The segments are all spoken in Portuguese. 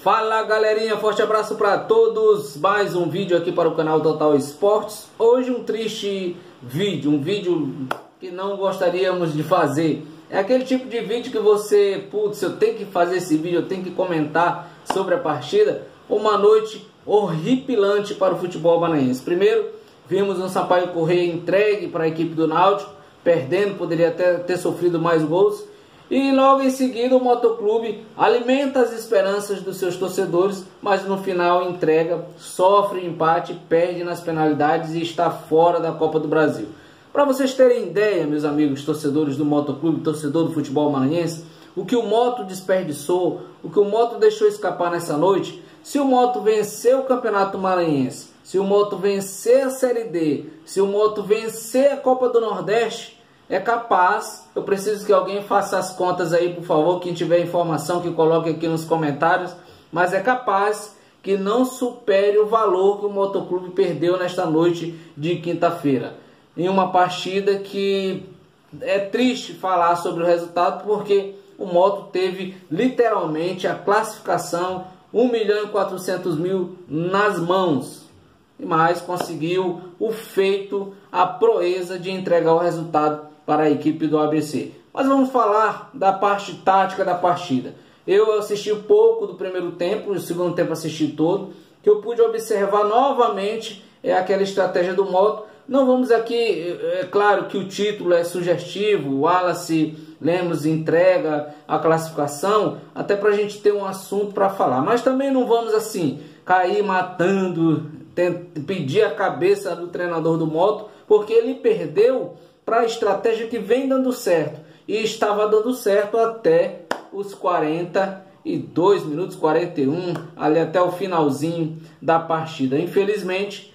Fala galerinha, forte abraço para todos, mais um vídeo aqui para o canal Total Esportes. Hoje um triste vídeo, um vídeo que não gostaríamos de fazer. É aquele tipo de vídeo que você, putz, eu tenho que fazer esse vídeo, eu tenho que comentar sobre a partida. Uma noite horripilante para o futebol maranhense. Primeiro, vimos um Sampaio Corrêa entregue para a equipe do Náutico, perdendo, poderia até ter sofrido mais gols. E logo em seguida o Motoclube alimenta as esperanças dos seus torcedores, mas no final entrega, sofre empate, perde nas penalidades e está fora da Copa do Brasil. Para vocês terem ideia, meus amigos torcedores do Motoclube, torcedor do futebol maranhense, o que o Moto desperdiçou, o que o Moto deixou escapar nessa noite, se o Moto vencer o Campeonato Maranhense, se o Moto vencer a Série D, se o Moto vencer a Copa do Nordeste, é capaz, eu preciso que alguém faça as contas aí, por favor, quem tiver informação que coloque aqui nos comentários, mas é capaz que não supere o valor que o Motoclube perdeu nesta noite de quinta-feira. Em uma partida que é triste falar sobre o resultado, porque o Moto teve literalmente a classificação 1.400.000 nas mãos, mas conseguiu o feito, a proeza de entregar o resultado para a equipe do ABC. Mas vamos falar da parte tática da partida. Eu assisti um pouco do primeiro tempo, o segundo tempo assisti todo, que eu pude observar novamente aquela estratégia do Moto. Não vamos aqui, é claro que o título é sugestivo, o Wallace Lemos entrega a classificação, até para a gente ter um assunto para falar. Mas também não vamos assim, cair matando, pedir a cabeça do treinador do Moto, porque ele perdeu para a estratégia que vem dando certo. E estava dando certo até os 42 minutos, 41, ali até o finalzinho da partida. Infelizmente,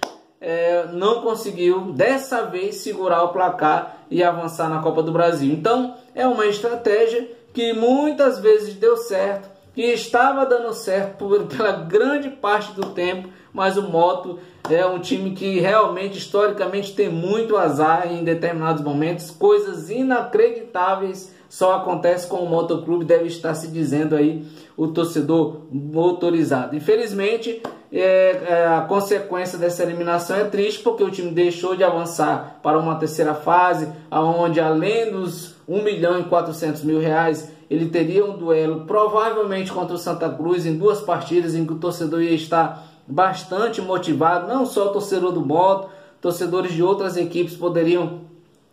não conseguiu dessa vez segurar o placar e avançar na Copa do Brasil. Então, é uma estratégia que muitas vezes deu certo, que estava dando certo pela grande parte do tempo, mas o Moto é um time que realmente, historicamente, tem muito azar em determinados momentos. Coisas inacreditáveis só acontecem com o Motoclube, deve estar se dizendo aí o torcedor motorizado. Infelizmente, a consequência dessa eliminação é triste, porque o time deixou de avançar para uma terceira fase, onde além dos R$1.400.000, ele teria um duelo provavelmente contra o Santa Cruz em 2 partidas em que o torcedor ia estar bastante motivado. Não só o torcedor do Moto, torcedores de outras equipes poderiam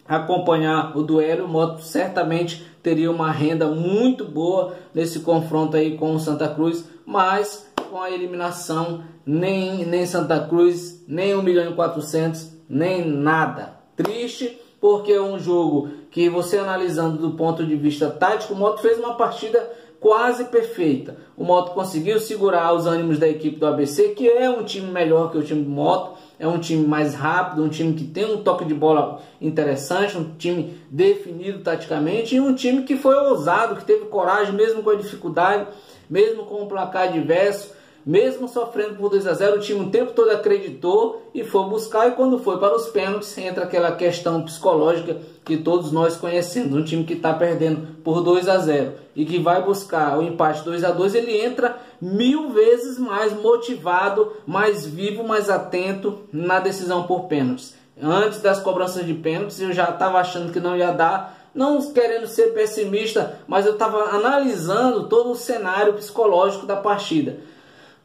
acompanhar o duelo. O Moto certamente teria uma renda muito boa nesse confronto aí com o Santa Cruz, mas com a eliminação nem Santa Cruz, nem 1.400.000, nem nada. Triste, porque é um jogo que você analisando do ponto de vista tático, o Moto fez uma partida quase perfeita. O Moto conseguiu segurar os ânimos da equipe do ABC, que é um time melhor que o time do Moto, é um time mais rápido, um time que tem um toque de bola interessante, um time definido taticamente e um time que foi ousado, que teve coragem mesmo com a dificuldade, mesmo com o placar adverso, mesmo sofrendo por 2-0, o time o tempo todo acreditou e foi buscar, e quando foi para os pênaltis, entra aquela questão psicológica que todos nós conhecemos. Um time que está perdendo por 2-0 e que vai buscar o empate 2-2, ele entra 1000 vezes mais motivado, mais vivo, mais atento na decisão por pênaltis. Antes das cobranças de pênaltis, eu já estava achando que não ia dar, não querendo ser pessimista, mas eu estava analisando todo o cenário psicológico da partida.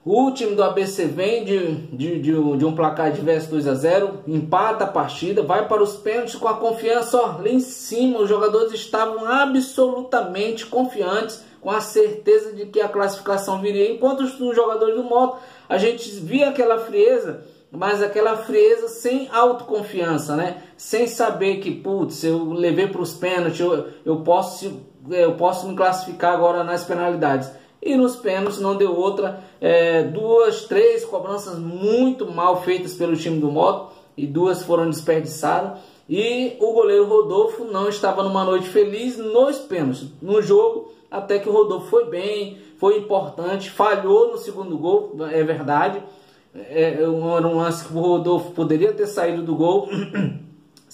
O time do ABC vem de um placar adverso 2-0, empata a partida, vai para os pênaltis com a confiança lá em cima. Os jogadores estavam absolutamente confiantes, com a certeza de que a classificação viria. Enquanto os jogadores do Moto, a gente via aquela frieza, mas aquela frieza sem autoconfiança, né? Sem saber que, putz, eu levei para os pênaltis, eu posso me classificar agora nas penalidades. E nos pênaltis não deu outra, 2, 3 cobranças muito mal feitas pelo time do Moto e 2 foram desperdiçadas. E o goleiro Rodolfo não estava numa noite feliz nos pênaltis. No jogo, até que o Rodolfo foi bem, foi importante, falhou no segundo gol, é verdade. Era um lance que o Rodolfo poderia ter saído do gol,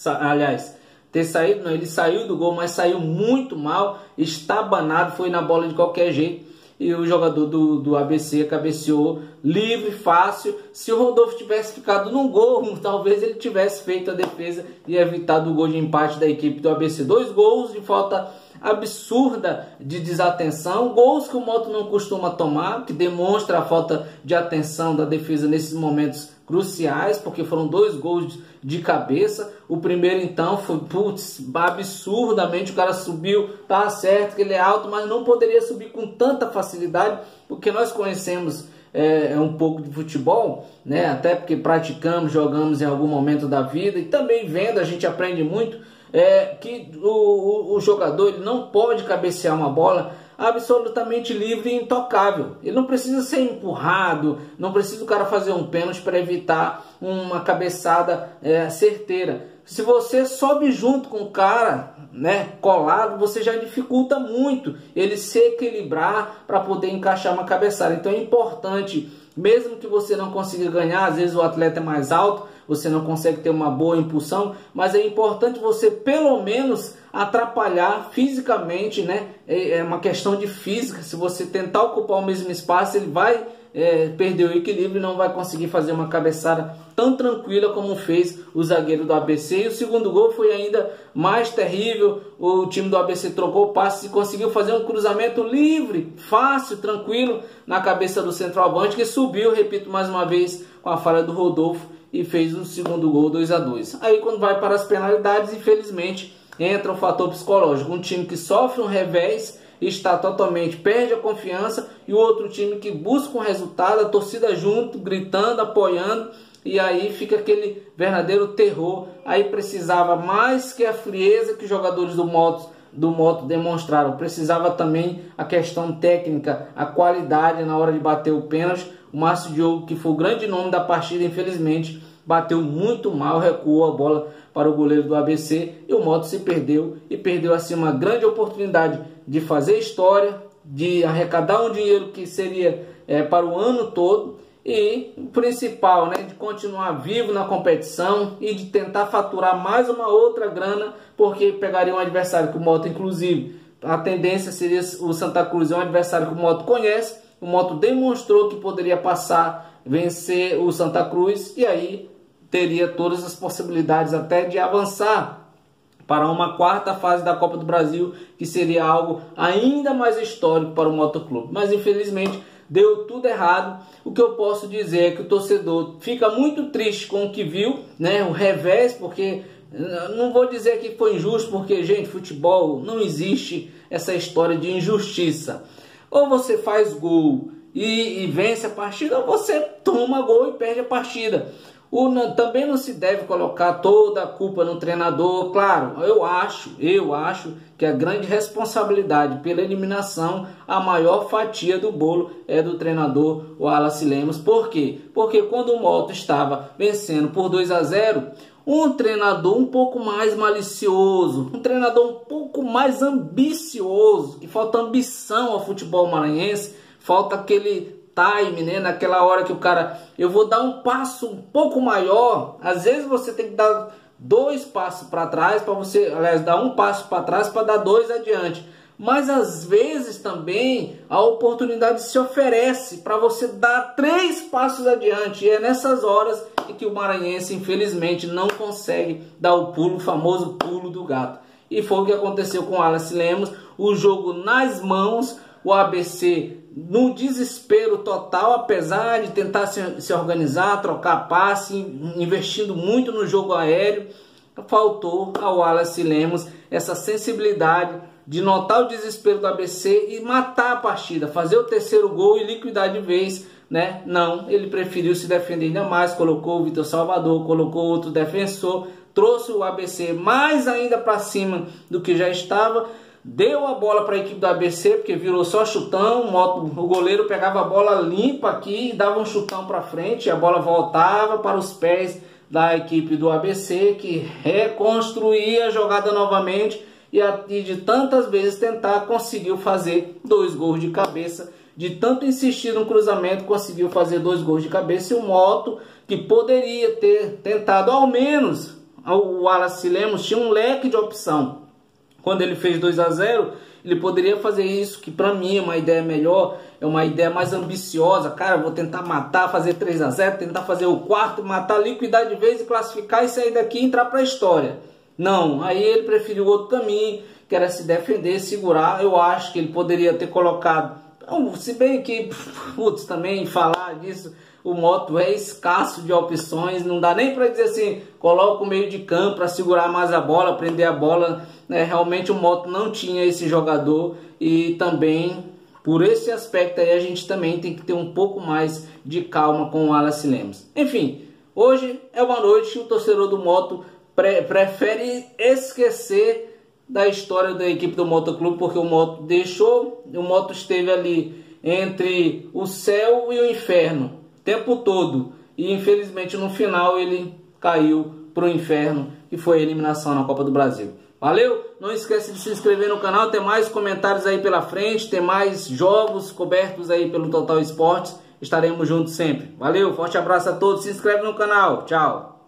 aliás, ter saído, não, ele saiu do gol, mas saiu muito mal, estabanado, foi na bola de qualquer jeito. e o jogador do ABC cabeceou livre, fácil. Se o Rodolfo tivesse ficado no gol, talvez ele tivesse feito a defesa e evitado o gol de empate da equipe do ABC. 2 gols de falta absurda de desatenção, gols que o Motto não costuma tomar, que demonstra a falta de atenção da defesa nesses momentos cruciais, porque foram 2 gols de cabeça. O primeiro então foi, putz, absurdamente, o cara subiu, tá certo que ele é alto, mas não poderia subir com tanta facilidade, porque nós conhecemos um pouco de futebol, né? Até porque praticamos, jogamos em algum momento da vida, e também vendo a gente aprende muito, que o jogador ele não pode cabecear uma bola absolutamente livre e intocável. Ele não precisa ser empurrado, não precisa o cara fazer um pênalti para evitar uma cabeçada certeira. Se você sobe junto com o cara, né, colado, você já dificulta muito ele se equilibrar para poder encaixar uma cabeçada. Então é importante, mesmo que você não consiga ganhar, às vezes o atleta é mais alto, você não consegue ter uma boa impulsão, mas é importante você pelo menos atrapalhar fisicamente, né? É uma questão de física. Se você tentar ocupar o mesmo espaço, ele vai perder o equilíbrio e não vai conseguir fazer uma cabeçada tão tranquila como fez o zagueiro do ABC. E o segundo gol foi ainda mais terrível. O time do ABC trocou passes e conseguiu fazer um cruzamento livre, fácil, tranquilo, na cabeça do centroavante, que subiu, repito mais uma vez, com a falha do Rodolfo e fez o segundo gol, 2-2. Aí quando vai para as penalidades, infelizmente, entra o fator psicológico. Um time que sofre um revés, está totalmente, perde a confiança, e o outro time que busca um resultado, a torcida junto, gritando, apoiando, e aí fica aquele verdadeiro terror. Aí precisava mais que a frieza que os jogadores do Motto demonstraram, precisava também a questão técnica, a qualidade na hora de bater o pênalti. O Márcio Diogo, que foi o grande nome da partida, infelizmente bateu muito mal, recuou a bola para o goleiro do ABC, e o Motto se perdeu, e perdeu assim uma grande oportunidade de fazer história, de arrecadar um dinheiro que seria para o ano todo, e o principal, né, de continuar vivo na competição e de tentar faturar mais uma outra grana, porque pegaria um adversário que o Motto, inclusive, a tendência seria o Santa Cruz, é um adversário que o Motto conhece. O Motto demonstrou que poderia passar, vencer o Santa Cruz, e aí teria todas as possibilidades até de avançar para uma 4ª fase da Copa do Brasil, que seria algo ainda mais histórico para o Motoclube. Mas infelizmente deu tudo errado. O que eu posso dizer é que o torcedor fica muito triste com o que viu, né, o revés, porque não vou dizer que foi injusto, porque, gente, futebol não existe essa história de injustiça. Ou você faz gol e vence a partida, ou você toma gol e perde a partida. Também não se deve colocar toda a culpa no treinador. Claro, eu acho que a grande responsabilidade pela eliminação, a maior fatia do bolo é do treinador Wallace Lemos. Por quê? Porque quando o Motto estava vencendo por 2-0, um treinador um pouco mais malicioso, um treinador um pouco mais ambicioso, que falta ambição ao futebol maranhense, falta aquele time, né? Naquela hora que o cara, eu vou dar um passo um pouco maior. Às vezes você tem que dar 2 passos para trás para você, aliás, dar um passo para trás para dar 2 adiante. Mas às vezes também a oportunidade se oferece para você dar 3 passos adiante. E é nessas horas em que o maranhense, infelizmente, não consegue dar o pulo, o famoso pulo do gato. E foi o que aconteceu com o Wallace Lemos. O jogo nas mãos, o ABC no desespero total, apesar de tentar se organizar, trocar passe, investindo muito no jogo aéreo, faltou ao Wallace Lemos essa sensibilidade de notar o desespero do ABC e matar a partida, fazer o 3º gol e liquidar de vez, né? Não, ele preferiu se defender ainda mais, colocou o Vitor Salvador, colocou outro defensor, trouxe o ABC mais ainda para cima do que já estava, deu a bola para a equipe do ABC, porque virou só chutão, o goleiro pegava a bola limpa aqui e dava um chutão para frente, a bola voltava para os pés da equipe do ABC, que reconstruía a jogada novamente, e de tantas vezes tentar, conseguiu fazer 2 gols de cabeça. De tanto insistir no cruzamento, conseguiu fazer 2 gols de cabeça. E o Motto, que poderia ter tentado ao menos, o Wallace Lemos tinha um leque de opção. Quando ele fez 2-0, Ele poderia fazer isso, que para mim é uma ideia melhor, é uma ideia mais ambiciosa. Cara, vou tentar matar, fazer 3-0, tentar fazer o quarto, matar, liquidar de vez e classificar e sair daqui e entrar para a história. Não, aí ele preferiu outro caminho, que era se defender, segurar. Eu acho que ele poderia ter colocado, se bem que, putz, também falar disso, o Motto é escasso de opções, não dá nem para dizer assim, coloca o meio de campo para segurar mais a bola, prender a bola, né? Realmente o Motto não tinha esse jogador e também, por esse aspecto aí, a gente também tem que ter um pouco mais de calma com o Wallace Lemos. Enfim, hoje é uma noite que o torcedor do Motto prefere esquecer da história da equipe do Motoclube, porque o Motto esteve ali entre o céu e o inferno o tempo todo, e infelizmente no final ele caiu para o inferno, que foi a eliminação na Copa do Brasil. Valeu? Não esquece de se inscrever no canal, tem mais comentários aí pela frente, tem mais jogos cobertos aí pelo Total Esportes, estaremos juntos sempre. Valeu, forte abraço a todos, se inscreve no canal, tchau!